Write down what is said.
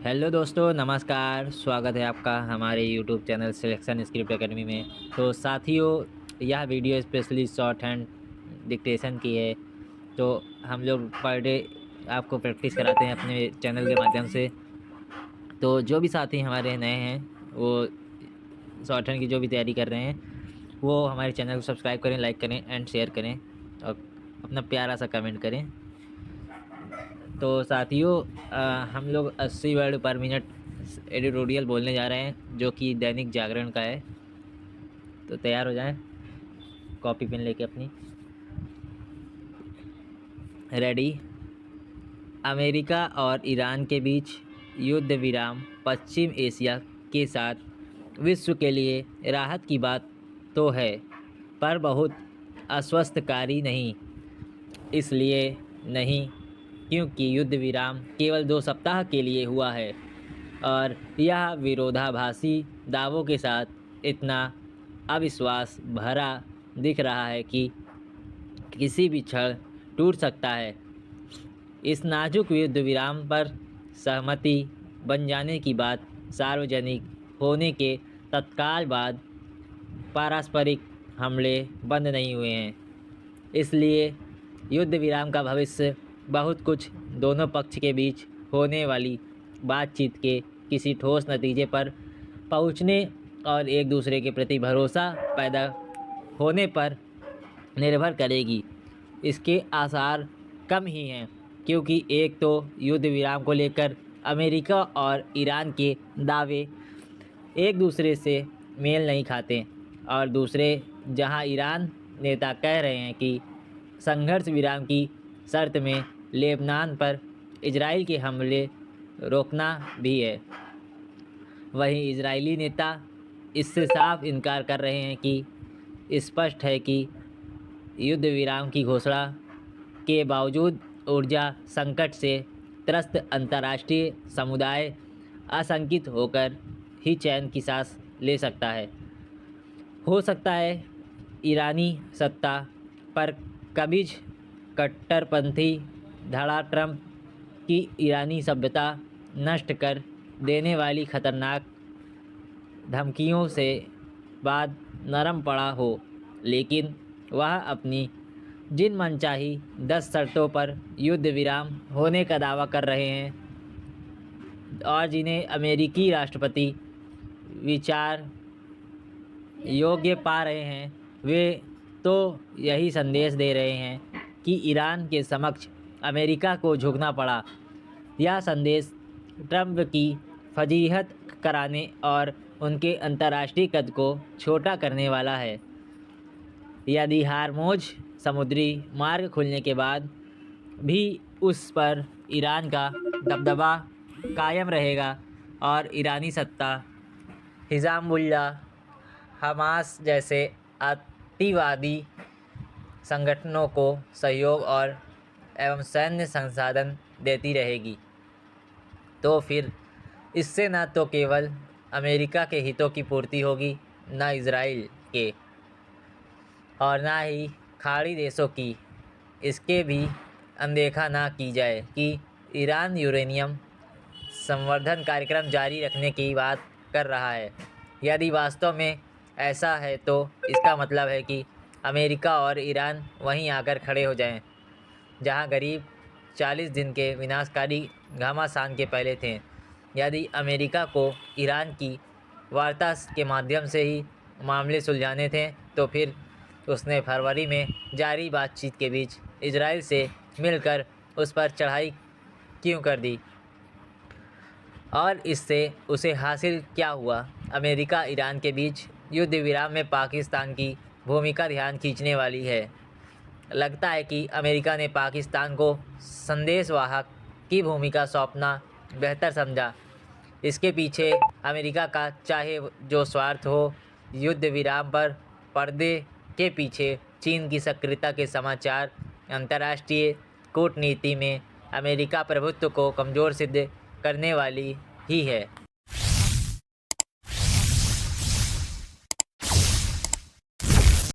Hello दोस्तों, नमस्कार। स्वागत है आपका हमारे YouTube channel selection script academy में। तो साथियों, यह video specially short hand dictation की है। तो हम लोग पर डे आपको प्रैक्टिस कराते हैं अपने चैनल के माध्यम से। तो जो भी साथी हमारे नए हैं, वो शॉर्ट हैंड की जो भी तैयारी कर रहे हैं, वो हमारे चैनल को सब्सक्राइब करें, लाइक करें एंड शेयर करें और अपना प्यारा सा कमेंट करें। तो साथियों, हम लोग 80 वर्ड पर मिनट एडिटोरियल बोलने जा रहे हैं, जो कि दैनिक जागरण का है। तो तैयार हो जाएं, कॉपी पेन लेके अपनी। रेडी। अमेरिका और ईरान के बीच युद्ध विराम पश्चिम एशिया के साथ विश्व के लिए राहत की बात तो है, पर बहुत अस्वस्थकारी नहीं। इसलिए नहीं क्योंकि युद्ध विराम केवल 2 सप्ताह के लिए हुआ है और यह विरोधाभासी दावों के साथ इतना अविश्वास भरा दिख रहा है कि किसी भी क्षण टूट सकता है। इस नाजुक युद्ध विराम पर सहमति बन जाने की बात सार्वजनिक होने के तत्काल बाद पारस्परिक हमले बंद नहीं हुए हैं। इसलिए युद्ध विराम का भविष्य बहुत कुछ दोनों पक्ष के बीच होने वाली बातचीत के किसी ठोस नतीजे पर पहुंचने और एक दूसरे के प्रति भरोसा पैदा होने पर निर्भर करेगी। इसके आसार कम ही हैं, क्योंकि एक तो युद्ध विराम को लेकर अमेरिका और ईरान के दावे एक दूसरे से मेल नहीं खाते, और दूसरे जहां ईरान नेता कह रहे हैं कि संघर्ष विराम की शर्त में लेबनान पर इजराइल के हमले रोकना भी है, वहीं इजरायली नेता इससे साफ इनकार कर रहे हैं। कि स्पष्ट है कि युद्ध विराम की घोषणा के बावजूद ऊर्जा संकट से त्रस्त अंतर्राष्ट्रीय समुदाय आशंकित होकर ही चैन की सांस ले सकता है। हो सकता है ईरानी सत्ता पर कबीज कट्टरपंथी धड़ा ट्रंप की ईरानी सभ्यता नष्ट कर देने वाली खतरनाक धमकियों से बाद नरम पड़ा हो, लेकिन वह अपनी जिन मनचाही 10 शर्तों पर युद्ध विराम होने का दावा कर रहे हैं और जिन्हें अमेरिकी राष्ट्रपति विचार योग्य पा रहे हैं, वे तो यही संदेश दे रहे हैं कि ईरान के समक्ष अमेरिका को झुकना पड़ा। यह संदेश ट्रंप की फजीहत कराने और उनके अंतर्राष्ट्रीय कद को छोटा करने वाला है। यदि हार्मोज समुद्री मार्ग खुलने के बाद भी उस पर ईरान का दबदबा कायम रहेगा और ईरानी सत्ता हिज़्बुल्लाह, हमास जैसे अतिवादी संगठनों को सहयोग और एवं सैन्य संसाधन देती रहेगी, तो फिर इससे न तो केवल अमेरिका के हितों की पूर्ति होगी, न इजराइल के और न ही खाड़ी देशों की। इसके भी अनदेखा ना की जाए कि ईरान यूरेनियम संवर्धन कार्यक्रम जारी रखने की बात कर रहा है। यदि वास्तव में ऐसा है तो इसका मतलब है कि अमेरिका और ईरान वहीं आकर खड़े हो जाएं, जहां करीब 40 दिन के विनाशकारी घमासान के पहले थे। यदि अमेरिका को ईरान की वार्ता के माध्यम से ही मामले सुलझाने थे, तो फिर उसने फरवरी में जारी बातचीत के बीच इजराइल से मिलकर उस पर चढ़ाई क्यों कर दी, और इससे उसे हासिल क्या हुआ। अमेरिका ईरान के बीच युद्ध विराम में पाकिस्तान की भूमिका ध्यान खींचने वाली है। लगता है कि अमेरिका ने पाकिस्तान को संदेशवाहक की भूमिका सौंपना बेहतर समझा। इसके पीछे अमेरिका का चाहे जो स्वार्थ हो, युद्ध विराम पर पर्दे के पीछे चीन की सक्रियता के समाचार अंतर्राष्ट्रीय कूटनीति में अमेरिका प्रभुत्व को कमज़ोर सिद्ध करने वाली ही है।